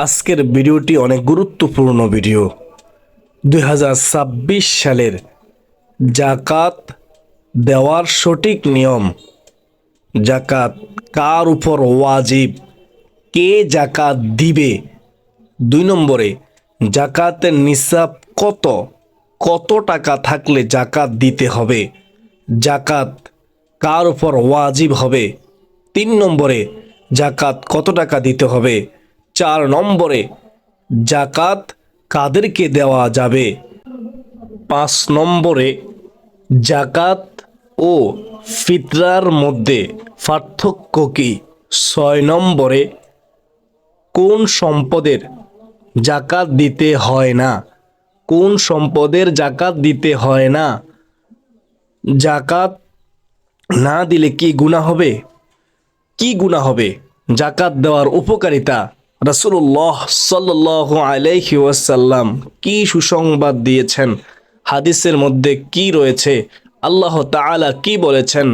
আজকের ভিডিওটি অনেক গুরুত্বপূর্ণ ভিডিও। 2026 সালের জাকাত দেওয়ার সঠিক নিয়ম, জাকাত কার উপর ওয়াজিব, কে জাকাত দিবে, 2 নম্বরে জাকাতের নিসাব কত টাকা থাকলে জাকাত দিতে হবে, জাকাত কার উপর ওয়াজিব হবে, 3 নম্বরে জাকাত কত টাকা দিতে হবে, 4 নম্বরে জাকাত কাদেরকে দেওয়া যাবে, 5 নম্বরে জাকাত ও ফিতরার মধ্যে পার্থক্য কি, 6 নম্বরে কোন সম্পদের জাকাত দিতে হয় না, কোন সম্পদের জাকাত দিতে হয় না, জাকাত না দিলে কি গুনাহ হবে, কি গুনাহ হবে, জাকাত দেওয়ার উপকারিতা, রাসূলুল্লাহ সাল্লাল্লাহু আলাইহি ওয়াসাল্লাম কি সুসংবাদ দিয়েছেন, হাদিসের মধ্যে কি রয়েছে, আল্লাহ তাআলা কি বলেছেন,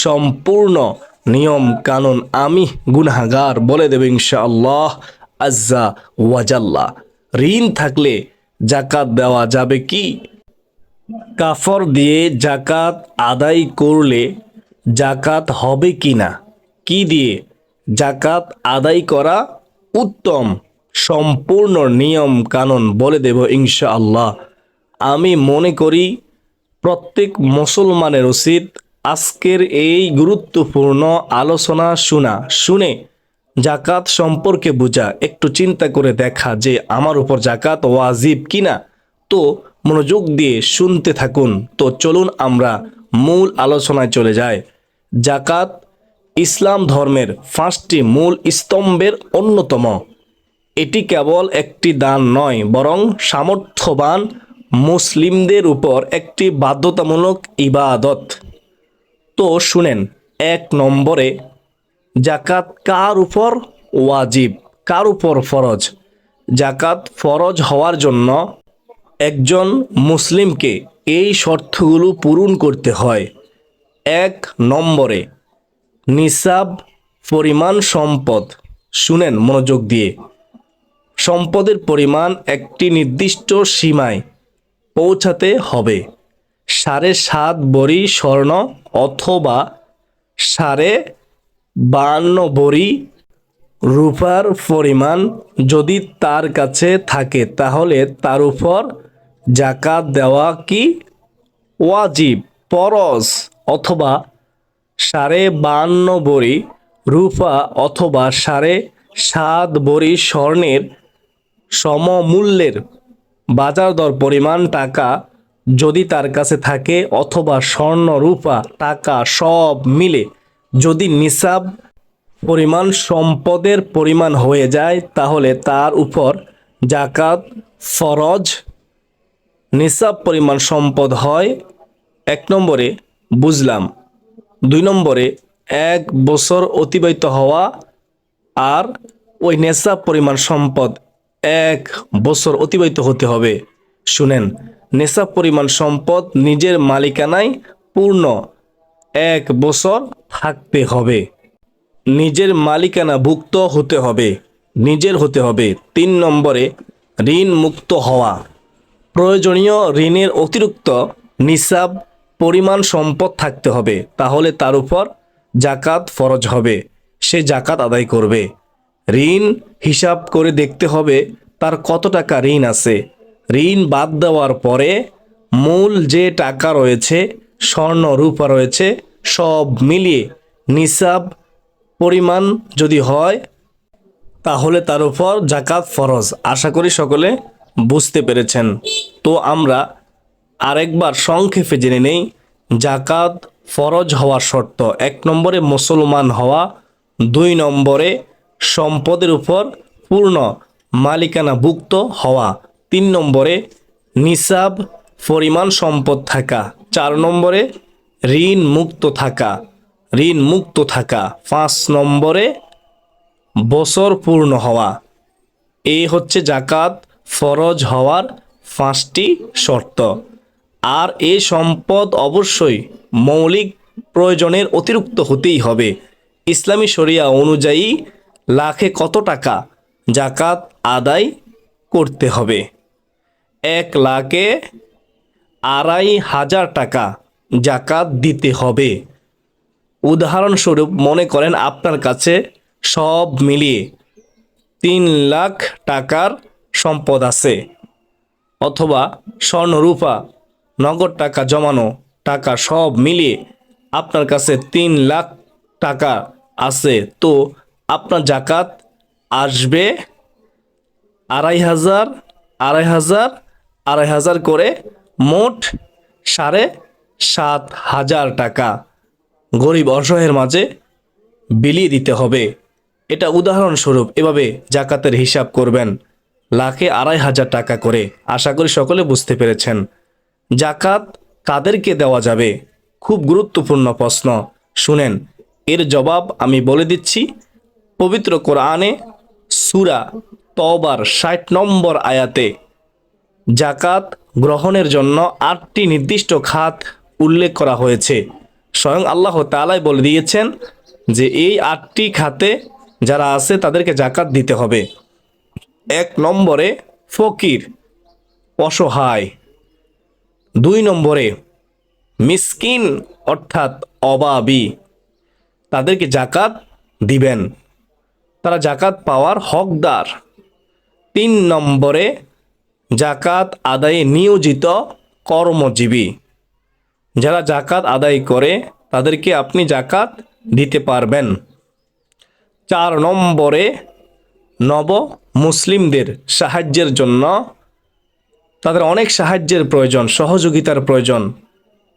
সম্পূর্ণ নিয়ম কানুন আমি গুনাহগার বলে দেব ইনশাআল্লাহ আজ্জা ওয়াজাল্লা। ঋণ থাকলে জাকাত দেওয়া যাবে কি, কাফর দিয়ে জাকাত আদায় করলে জাকাত হবে কি না, কি দিয়ে জাকাত আদায় করা উত্তম, সম্পূর্ণ নিয়ম কানুন বলে দেব ইনশাআল্লাহ। আমি মনে করি প্রত্যেক মুসলমানের উচিত আজকের এই গুরুত্বপূর্ণ আলোচনা শুনে জাকাত সম্পর্কে বোঝা, একটু চিন্তা করে দেখা যে আমার উপর জাকাত ওয়াজিব কিনা। তো মনোযোগ দিয়ে শুনতে থাকুন। তো চলুন আমরা মূল আলোচনায় চলে যাই। জাকাত ইসলাম ধর্মের 5টি মূল স্তম্ভের অন্যতম। এটি কেবল একটি দান নয়, বরং সামর্থ্যবান মুসলিমদের উপর একটি বাধ্যতামূলক ইবাদত। তো শুনেন, 1 নম্বরে জাকাত কার উপর ওয়াজিব, কার উপর ফরজ। জাকাত ফরজ হওয়ার জন্য একজন মুসলিমকে এই শর্তগুলো পূরণ করতে হয়। 1 নম্বরে নিসাব পরিমাণ সম্পদ। শুনেন মনোযোগ দিয়ে, সম্পদের পরিমাণ একটি নির্দিষ্ট সীমায় পৌঁছাতে হবে। 7.5 ভরি স্বর্ণ অথবা 52 ভরি রূপার পরিমাণ যদি তার কাছে থাকে তাহলে তার উপর জাকাত দেওয়া কি ওয়াজিব, ফরজ। অথবা 52 ভরি রূপা অথবা 7.5 ভরি স্বর্ণের সমমূল্যের বাজার দর পরিমাণ টাকা যদি তার কাছে থাকে, অথবা স্বর্ণ রূপা টাকা সব মিলে যদি নিসাব পরিমাণ সম্পদের পরিমাণ হয়ে যায় তাহলে তার উপর জাকাত ফরজ। নিসাব পরিমাণ সম্পদ হয় 1 নম্বরে বুঝলাম, 2 নম্বরে 1 বছর অতিবাহিত হওয়া, আর ওই নিসাব পরিমাণ সম্পদ 1 বছর অতিবাহিত হতে হবে। শুনেন, নিসাব পরিমাণ সম্পদ নিজের মালিকানায় পূর্ণ 1 বছর থাকতে হবে, নিজের মালিকানা ভুক্ত হতে হবে, নিজের হতে হবে। 3 নম্বরে ঋণ মুক্ত হওয়া। প্রয়োজনীয় ঋণের অতিরিক্ত নিসাব পরিমাণ সম্পদ থাকতে হবে, তাহলে তার উপর জাকাত ফরজ হবে, সে জাকাত আদায় করবে। ঋণ হিসাব করে দেখতে হবে তার কত টাকা ঋণ আছে। ঋণ বাদ দেওয়ার পরে মূল যে টাকা রয়েছে, স্বর্ণ রূপা রয়েছে, সব মিলিয়ে নিসাব পরিমাণ যদি হয় তাহলে তার উপর জাকাত ফরজ। আশা করি সকলে বুঝতে পেরেছেন। তো আমরা আরেকবার সংক্ষেপে জেনে নেই জাকাত ফরজ হওয়ার শর্ত। 1 নম্বরে মুসলমান হওয়া, 2 নম্বরে সম্পদের উপর পূর্ণ মালিকানা ভুক্ত হওয়া, 3 নম্বরে নিসাব পরিমাণ সম্পদ থাকা, 4 নম্বরে ঋণ মুক্ত থাকা, 5 নম্বরে বছর পূর্ণ হওয়া। এই হচ্ছে জাকাত ফরজ হওয়ার 5টি শর্ত। আর এই সম্পদ অবশ্যই মৌলিক প্রয়োজনের অতিরিক্ত হতেই হবে। ইসলামী শরিয়া অনুযায়ী লাখে কত টাকা জাকাত আদায় করতে হবে। 1,02,500 টাকা জাকাত দিতে হবে। উদাহরণস্বরূপ মনে করেন আপনার কাছে সব মিলিয়ে 3,00,000 টাকার সম্পদ আছে, অথবা স্বর্ণরূপা নগদ টাকা জমানো টাকা সব মিলিয়ে আপনার কাছে 3,00,000 টাকা আছে। তো আপনার জাকাত আসবে 2,500, 2,500, 2,500 করে মোট 7,500 টাকা গরিব অসহায়ের মাঝে বিলিয়ে দিতে হবে। এটা উদাহরণস্বরূপ, এভাবে জাকাতের হিসাব করবেন, লাখে 2,500 টাকা করে। আশা করি সকলে বুঝতে পেরেছেন। জাকাত কাদেরকে দেওয়া যাবে? খুব গুরুত্বপূর্ণ প্রশ্ন। শুনেন, এর জবাব আমি বলে দিচ্ছি। পবিত্র কোরআনে সূরা তওবার 60 নম্বর আয়াতে জাকাত গ্রহণের জন্য 8টি নির্দিষ্ট খাত উল্লেখ করা হয়েছে। স্বয়ং আল্লাহ তাআলাই বলে দিয়েছেন যে এই 8টি খাতে যারা আছে তাদেরকে জাকাত দিতে হবে। 1 নম্বরে ফকির, অসহায়। 2 নম্বরে মিসকিন অর্থাৎ অভাবী, তাদেরকে জাকাত দিবেন, তারা জাকাত পাওয়ার হকদার। 3 নম্বরে জাকাত আদায়ে নিয়োজিত কর্মজীবী, যারা জাকাত আদায় করে তাদেরকে আপনি জাকাত দিতে পারবেন। 4 নম্বরে নব মুসলিমদের সাহায্যের জন্য, তাদের অনেক সাহায্যের প্রয়োজন, সহযোগিতার প্রয়োজন,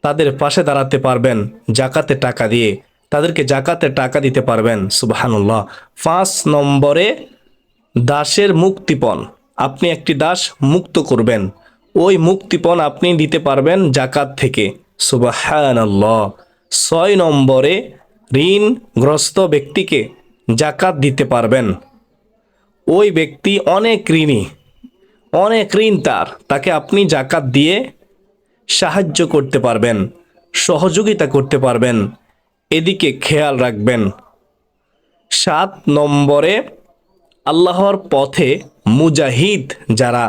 তাদের পাশে দাঁড়াতে পারবেন জাকাতে টাকা দিয়ে, তাদেরকে জাকাতে টাকা দিতে পারবেন। সুবহানাল্লাহ। 5 নম্বরে দাসের মুক্তিপণ, আপনি একটি দাস মুক্ত করবেন, ওই মুক্তিপণ আপনি দিতে পারবেন জাকাত থেকে। সুবহানাল্লাহ। 6 নম্বরে ঋণগ্রস্ত ব্যক্তিকে জাকাত দিতে পারবেন। ওই ব্যক্তি অনেক ঋণী, অনেক ঋণ তাকে আপনি জাকাত দিয়ে সাহায্য করতে পারবেন, সহযোগিতা করতে পারবেন, এদিকে খেয়াল রাখবেন। 7 নম্বরে আল্লাহর পথে মুজাহিদ যারা,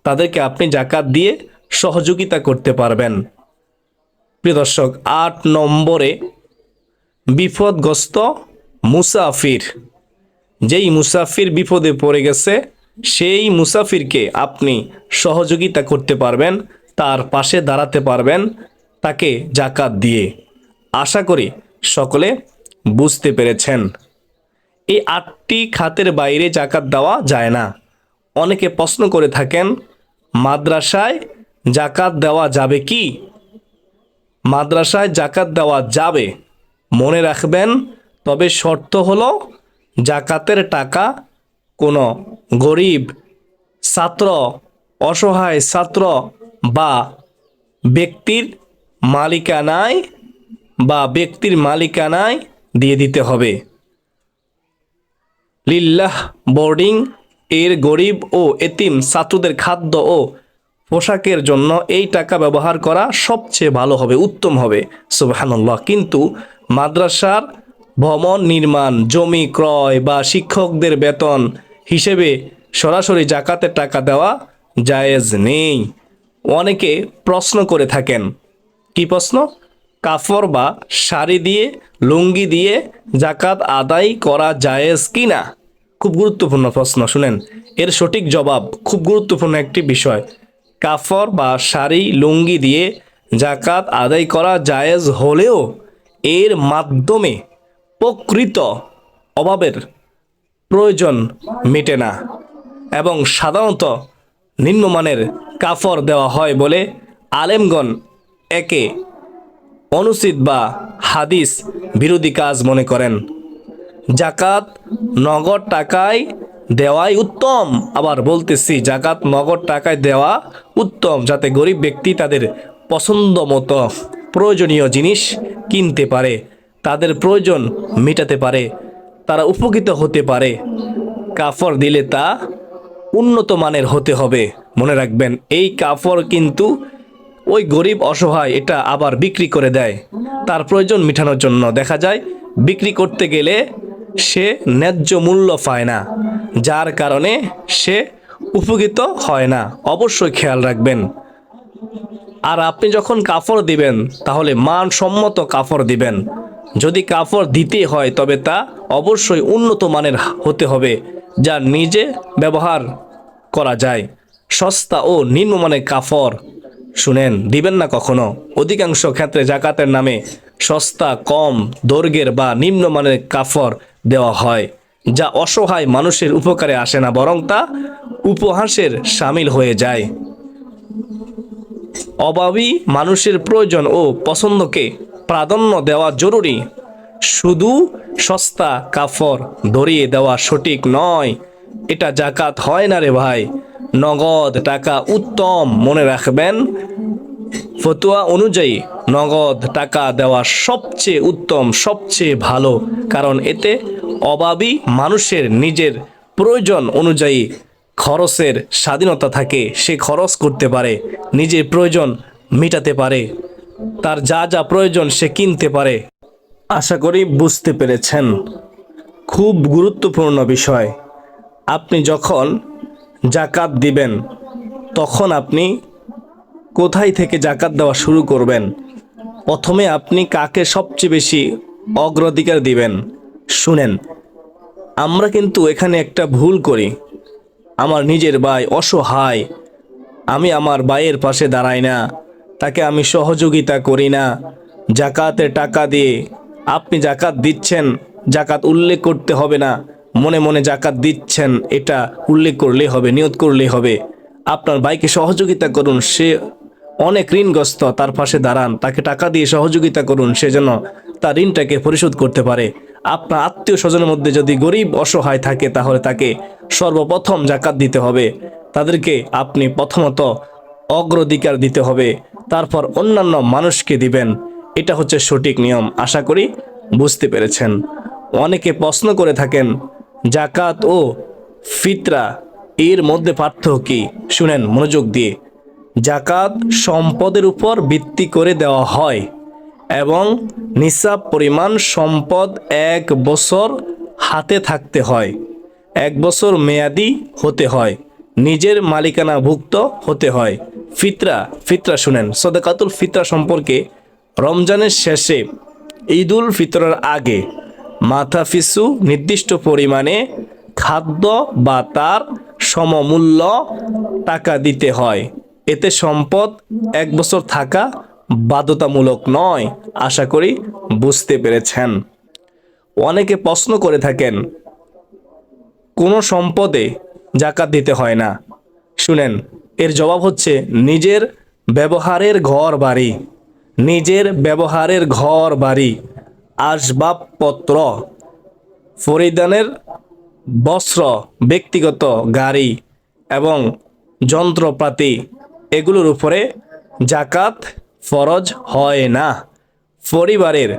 তাদেরকে আপনি জাকাত দিয়ে সহযোগিতা করতে পারবেন। প্রিয় দর্শক, 8 নম্বরে বিপদগ্রস্ত মুসাফির, যেই মুসাফির বিপদে পড়ে গেছে সেই মুসাফিরকে আপনি সহযোগিতা করতে পারবেন, তার পাশে দাঁড়াতে পারবেন তাকে জাকাত দিয়ে। আশা করি সকলে বুঝতে পেরেছেন। এই 8টি খাতের বাইরে জাকাত দেওয়া যায় না। অনেকে প্রশ্ন করে থাকেন, মাদ্রাসায় জাকাত দেওয়া যাবে কি? মাদ্রাসায় জাকাত দেওয়া যাবে, মনে রাখবেন, তবে শর্ত হলো জাকাতের টাকা কোনো গরিব ছাত্র, অসহায় ছাত্র বা ব্যক্তির মালিকানায় দিয়ে দিতে হবে। লিল্লাহ বোর্ডিং এর গরিব ও এতিম ছাত্রদের খাদ্য ও পোশাকের জন্য এই টাকা ব্যবহার করা সবচেয়ে ভালো হবে, উত্তম হবে। সুবহানাল্লাহ। কিন্তু মাদ্রাসার ভবন নির্মাণ, জমি ক্রয় বা শিক্ষকদের বেতন হিসেবে সরাসরি জাকাতের টাকা দেওয়া জায়েজ নেই। অনেকে প্রশ্ন করে থাকেন, কি প্রশ্ন? কাফর বা শাড়ি দিয়ে, লুঙ্গি দিয়ে জাকাত আদায় করা জায়েজ কিনা? খুব গুরুত্বপূর্ণ প্রশ্ন। শুনেন, এর সঠিক জবাব খুব গুরুত্বপূর্ণ একটি বিষয়। কাফর বা শাড়ি, লুঙ্গি দিয়ে জাকাত আদায় করা জায়েজ হলেও এর মাধ্যমে প্রকৃত অভাবের প্রয়োজন মেটে না, এবং সাধারণত নিম্নমানের কাফর দেওয়া হয় বলে আলেমগণ একে অনুচিত বা হাদিস বিরোধী কাজ মনে করেন। জাকাত নগদ টাকায় দেওয়াই উত্তম। আবার বলতেছি, জাকাত নগদ টাকায় দেওয়া উত্তম, যাতে গরিব ব্যক্তি তাদের পছন্দ মতো প্রয়োজনীয় জিনিস কিনতে পারে, তাদের প্রয়োজন মেটাতে পারে, তারা উপকৃত হতে পারে। কাফড় দিলে তা উন্নত মানের হতে হবে। মনে রাখবেন, এই কাফড় কিন্তু ওই গরিব অসহায় এটা আবার বিক্রি করে দেয় তার প্রয়োজন মেটানোর জন্য। দেখা যায় বিক্রি করতে গেলে সে ন্যায্য মূল্য পায় না, যার কারণে সে উপকৃত হয় না। অবশ্যই খেয়াল রাখবেন। আর আপনি যখন কাপড় দিবেন তাহলে মানসম্মত কাপড় দিবেন। যদি কাপড় দিতে হয় তবে তা অবশ্যই উন্নত মানের হতে হবে, যা নিজে ব্যবহার করা যায়। সস্তা ও নিম্নমানের কাপড় শুনেন দিবেন না কখনো। অধিকাংশ ক্ষেত্রে জাকাতের নামে সস্তা, কম দৈর্ঘ্যের বা নিম্নমানের কাপড় দেওয়া হয়, যা অসহায় মানুষের উপকারে আসে না, বরং তা উপহাসের সামিল হয়ে যায়। অভাবী মানুষের প্রয়োজন ও পছন্দকে প্রাধান্য দেওয়া জরুরি। শুধু সস্তা কাপড় ধরিয়ে দেওয়া সঠিক নয়। এটা জাকাত হয় না রে ভাই। নগদ টাকা উত্তম, মনে রাখবেন। ফতোয়া অনুযায়ী নগদ টাকা দেওয়া সবচেয়ে উত্তম, সবচেয়ে ভালো, কারণ এতে অভাবী মানুষের নিজের প্রয়োজন অনুযায়ী খরচের স্বাধীনতা থাকে। সে খরচ করতে পারে, নিজের প্রয়োজন মেটাতে পারে, তার যা যা প্রয়োজন সে কিনতে পারে। আশা করি বুঝতে পেরেছেন। খুব গুরুত্বপূর্ণ বিষয়। আপনি যখন জাকাত দিবেন তখন আপনি কোথায় থেকে জাকাত দেওয়া শুরু করবেন? প্রথমে আপনি কাকে সবচেয়ে বেশি অগ্রাধিকার দিবেন? শুনেন, আমরা কিন্তু এখানে একটা ভুল করি। আমার নিজের ভাই অসহায়, আমি আমার ভাইয়ের পাশে দাঁড়াই না, তাকে আমি সহযোগিতা করি না। জাকাতের টাকা দিয়ে আপনি জাকাত দিচ্ছেন, জাকাত উল্লেখ করতে হবে না, মনে মনে জাকাত দিচ্ছেন এটা উল্লেখ করলেই হবে, নিয়ত করলেই হবে। আপনার ভাইকে সহযোগিতা করুন, সে অনেক ঋণগ্রস্ত, তার পাশে দাঁড়ান, তাকে টাকা দিয়ে সহযোগিতা করুন, সে যেন তার ঋণটাকে পরিশোধ করতে পারে। আপনার আত্মীয় স্বজনের মধ্যে যদি গরিব অসহায় থাকে তাহলে তাকে সর্বপ্রথম জাকাত দিতে হবে। তাদেরকে আপনি প্রথমত অগ্রাধিকার দিতে হবে, তারপর অন্যান্য মানুষকে দিবেন। এটা হচ্ছে সঠিক নিয়ম। আশা করি বুঝতে পেরেছেন। অনেকে প্রশ্ন করে থাকেন জাকাত ও ফিতরা এর মধ্যে পার্থক্য কি? শুনেন মনোযোগ দিয়ে। জাকাত সম্পদের উপর ভিত্তি করে দেওয়া হয় এবং নিসাব পরিমাণ সম্পদ 1 বছর হাতে থাকতে হয়, 1 বছর মেয়াদি হতে হয়, নিজের মালিকানাভুক্ত হতে হয়। ফিতরা শুনেন, সদকাতুল ফিতরা সম্পর্কে রমজানের শেষে ঈদুল ফিতরের আগে মাথাপিছু নির্দিষ্ট পরিমাণে খাদ্য বা তার সমমূল্য টাকা দিতে হয়। এতে সম্পদ 1 বছর থাকা বাধ্যতামূলক নয়। আশা করি বুঝতে পেরেছেন। অনেকে প্রশ্ন করে থাকেন কোনো সম্পদে জাকাত দিতে হয় না। শুনেন, এর জবাব হচ্ছে নিজের ব্যবহারের ঘর বাড়ি, নিজের ব্যবহারের ঘর বাড়ি, আসবাবপত্র, পরিধানের বস্ত্র, ব্যক্তিগত গাড়ি এবং যন্ত্রপাতি, এগুলোর উপরে জাকাত ফরজ হয় না। পরিবারের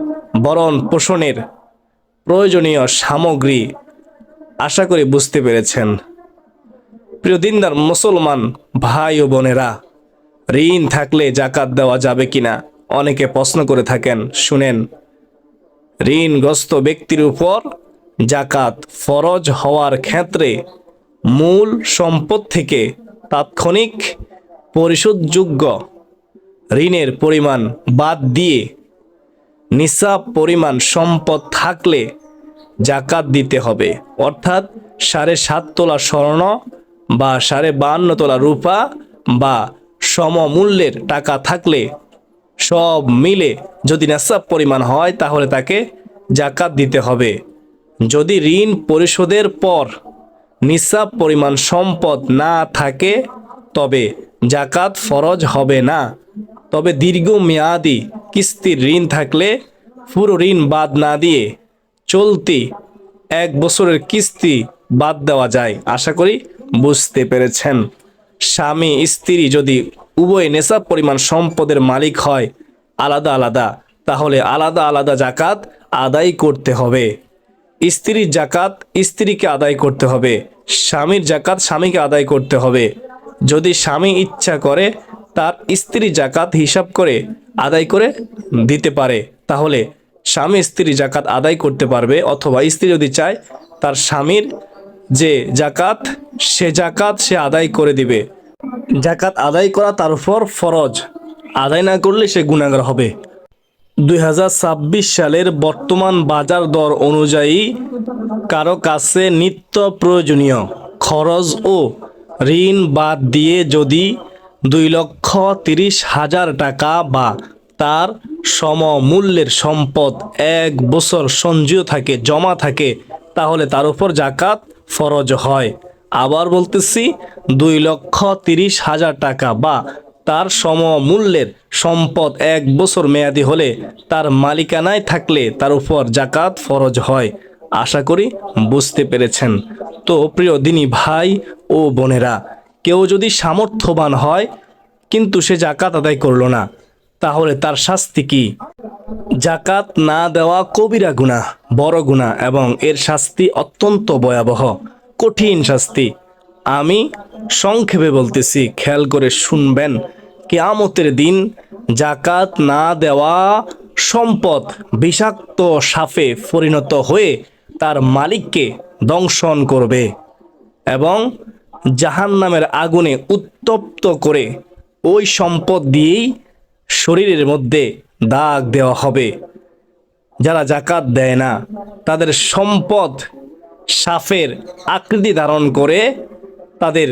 ভরণ পোষণের প্রয়োজনীয় সামগ্রী। আশা করি বুঝতে পেরেছেন। প্রিয় দিনদার মুসলমান ভাই ও বোনেরা, ঋণ থাকলে জাকাত দেওয়া যাবে কিনা অনেকে প্রশ্ন করে থাকেন। শুনেন, ঋণগ্রস্ত ব্যক্তির উপর জাকাত ফরজ হওয়ার ক্ষেত্রে মূল সম্পদ থেকে তাৎক্ষণিক পরিশোধযোগ্য ঋণের পরিমাণ বাদ দিয়ে নিসাব পরিমাণ সম্পদ থাকলে জাকাত দিতে হবে। অর্থাৎ 7.5 তোলা স্বর্ণ বা 52.5 তোলা রূপা বা সমমূল্যের টাকা থাকলে, সব মিলে যদি নিসাব পরিমাণ হয় তাহলে তাকে জাকাত দিতে হবে। যদি ঋণ পরিশোধের পর নিসাব পরিমাণ সম্পদ না থাকে তবে জাকাত ফরজ হবে না। তবে দীর্ঘমেয়াদী কিস্তির ঋণ থাকলে পুরো ঋণ বাদ না দিয়ে চলতি 1 বছরের কিস্তি বাদ দেওয়া যায়। আশা করি বুঝতে পেরেছেন। স্বামী স্ত্রী যদি উভয় নেশাব পরিমাণ সম্পদের মালিক হয় আলাদা আলাদা, তাহলে আলাদা আলাদা জাকাত আদায় করতে হবে। স্ত্রীর জাকাত স্ত্রীকে আদায় করতে হবে, স্বামীর জাকাত স্বামীকে আদায় করতে হবে। যদি স্বামী ইচ্ছা করে তার স্ত্রী জাকাত হিসাব করে আদায় করে দিতে পারে, তাহলে স্বামী স্ত্রী জাকাত আদায় করতে পারবে, অথবা স্ত্রী যদি চায় তার স্বামীর যে জাকাত সে জাকাত সে আদায় করে দিবে। জাকাত আদায় করা তার উপর ফরজ, আদায় না করলে সে গুনাহগার হবে। 2026 সালের বর্তমান বাজার দর অনুযায়ী কারো কাছে নিত্য প্রয়োজনীয় খরচ ও ঋণ বাদ দিয়ে যদি 2,30,000 টাকা বা তার সমমূল্যের সম্পদ 1 বছর সঞ্চয় থাকে, জমা থাকে, তাহলে তার উপর জাকাত ফরজ হয়। আবার বলতেছি, 2,30,000 টাকা বা তার সমমূল্যের সম্পদ 1 বছর মেয়াদি হলে তার মালিকানায় থাকলে তার উপর জাকাত ফরজ হয়। আশা করি বুঝতে পেরেছেন। তো প্রিয় দিনী ভাই ও বোনেরা, কেউ যদি সামর্থ্যবান হয় কিন্তু সে জাকাত আদায় করলো না, তাহলে তার শাস্তি কি? জাকাত না দেওয়া কবিরা গুনাহ, বড় গুনাহ, এবং এর শাস্তি অত্যন্ত ভয়াবহ, কঠিন শাস্তি। আমি সংক্ষেপে বলতেছি, খেয়াল করে শুনবেন। কিয়ামতের দিন জাকাত না দেওয়া সম্পদ বিষাক্ত সাপে পরিণত হয়ে তার মালিককে দংশন করবে এবং জাহান্নামের আগুনে উত্তপ্ত করে ওই সম্পদ দিয়েই শরীরের মধ্যে দাগ দেওয়া হবে। যারা জাকাত দেয় না তাদের সম্পদ সাপের আকৃতি ধারণ করে তাদের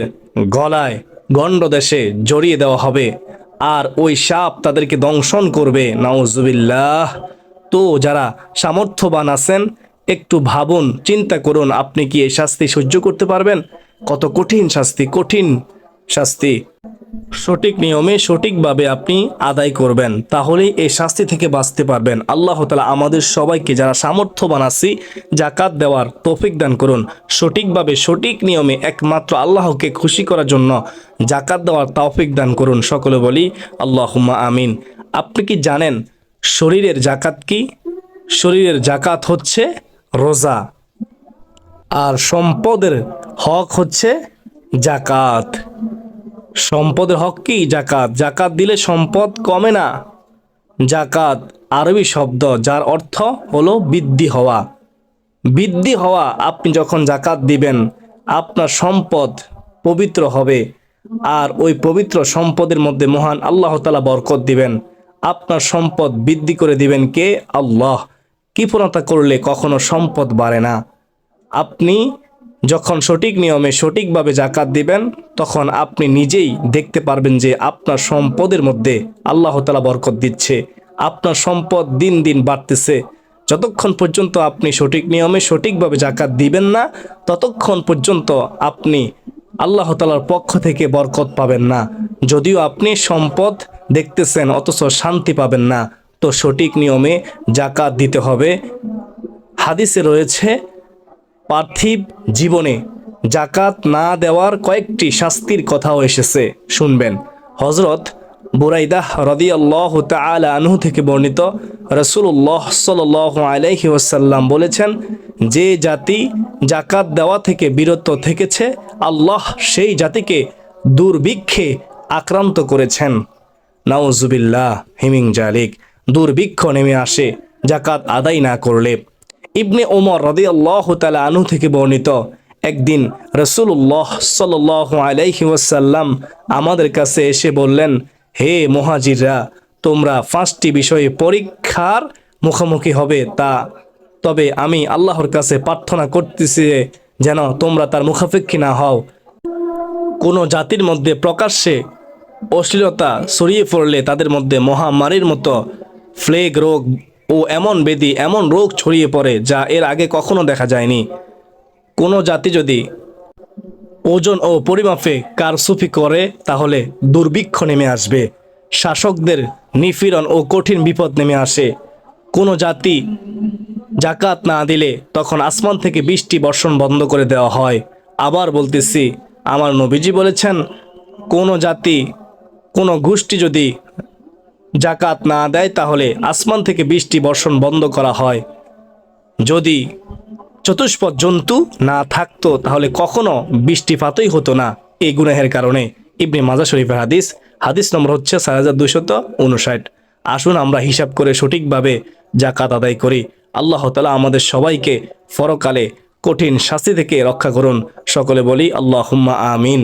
গলায় গণ্ডদেশে জড়িয়ে দেওয়া হবে, আর ওই সাপ তাদেরকে দংশন করবে। নাউজুবিল্লাহ। তো যারা সামর্থ্যবান আছেন একটু ভাবুন, চিন্তা করুন, আপনি কি এই শাস্তি সহ্য করতে পারবেন? কত কঠিন শাস্তি, কঠিন শাস্তি। সঠিক নিয়মে সঠিকভাবে আপনি আদায় করবেন, তাহলেই এই শাস্তি থেকে বাঁচতে পারবেন। আল্লাহ তাআলা আমাদের সবাইকে, যারা সামর্থ্যবান আছি, জাকাত দেওয়ার তৌফিক দান করুন। সঠিকভাবে সঠিক নিয়মে একমাত্র আল্লাহকে খুশি করার জন্য জাকাত দেওয়ার তৌফিক দান করুন। সকলে বলি আল্লাহুম্মা আমিন। আপনি কি জানেন শরীরের জাকাত কি? শরীরের জাকাত হচ্ছে রোজা, আর সম্পদের হক হচ্ছে জাকাত। সম্পদের হক কি? জাকাত। জাকাত দিলে সম্পদ কমে না। জাকাত আরবি শব্দ যার অর্থ হলো বৃদ্ধি হওয়া। বৃদ্ধি হওয়া। আপনি যখন জাকাত দিবেন আপনার সম্পদ পবিত্র হবে, আর ওই পবিত্র সম্পদের মধ্যে মহান আল্লাহ তাআলা বরকত দিবেন। আপনার সম্পদ বৃদ্ধি করে দিবেন কে? আল্লাহ। কৃপণতা করলে কখনো সম্পদ বাড়ে না। আপনি যখন সঠিক নিয়মে সঠিকভাবে জাকাত দিবেন তখন আপনি নিজেই দেখতে পারবেন যে আপনার সম্পদের মধ্যে আল্লাহ তাআলা বরকত দিচ্ছে, আপনার সম্পদ দিন দিন বাড়তেছে। যতক্ষণ পর্যন্ত আপনি সঠিক নিয়মে সঠিকভাবে জাকাত দিবেন না ততক্ষণ পর্যন্ত আপনি আল্লাহ তাআলার পক্ষ থেকে বরকত পাবেন না। যদিও আপনি সম্পদ দেখতেছেন অথচ শান্তি পাবেন না। তো সঠিক নিয়মে জাকাত দিতে হবে। হাদিসে রয়েছে পার্থিব জীবনে জাকাত না দেওয়ার কয়েকটি শাস্তির কথাও এসেছে, শুনবেন। হযরত বুরাইদাহ রাদিয়াল্লাহু তাআলা আনহু থেকে বর্ণিত, রাসূলুল্লাহ সাল্লাল্লাহু আলাইহি ওয়াসাল্লাম বলেছেন, যে জাতি জাকাত দেওয়া থেকে বিরত থেকেছে আল্লাহ সেই জাতিকে দুর্ভিক্ষে আক্রান্ত করেছেন। নাউজুবিল্লাহ হিমিন জালিক। দুর্ভিক্ষ নেমে আসে জাকাত আদায় না করলে। ইবনে ওমর রাদিয়াল্লাহু তাআলা আনহু থেকে বর্ণিত, একদিন রাসূলুল্লাহ সাল্লাল্লাহু আলাইহি ওয়াসাল্লাম আমাদের কাছে এসে বললেন, হে মুহাজিররা, তোমরা 5টি বিষয়ে পরীক্ষার মুখোমুখি হবে, তবে আমি আল্লাহর কাছে প্রার্থনা করতেছি যেন তোমরা তার মুখাপেক্ষী না হও। কোনো জাতির মধ্যে প্রকাশ্যে অশ্লীলতা ছড়িয়ে পড়লে তাদের মধ্যে মহামারীর মতো প্লেগ রোগ ও এমন ব্যাধি, এমন রোগ ছড়িয়ে পড়ে যা এর আগে কখনো দেখা যায়নি। কোনো জাতি যদি ওজন ও পরিমাপে কারচুপি করে তাহলে দুর্ভিক্ষ নেমে আসবে, শাসকদের নিপীড়ন ও কঠিন বিপদ নেমে আসে। কোনো জাতি জাকাত না দিলে তখন আসমান থেকে বৃষ্টি বর্ষণ বন্ধ করে দেওয়া হয়। আবার বলতেছি, আমার নবীজি বলেছেন, কোনো জাতি, কোনো গোষ্ঠী যদি জাকাত না দেয় তাহলে আসমান থেকে বৃষ্টি বর্ষণ বন্ধ করা হয়। যদি চতুষ্পদ জন্তু না থাকতো তাহলে কখনো বৃষ্টিপাতই হতো না এই গুনাহের কারণে। ইবনে মাজাহ শরীফের হাদিস, হাদিস নম্বর হচ্ছে 4259। আসুন আমরা হিসাব করে সঠিকভাবে জাকাত আদায় করি। আল্লাহ তাআলা আমাদের সবাইকে পরকালে কঠিন শাস্তি থেকে রক্ষা করুন। সকলে বলি আল্লাহুম্মা আমিন।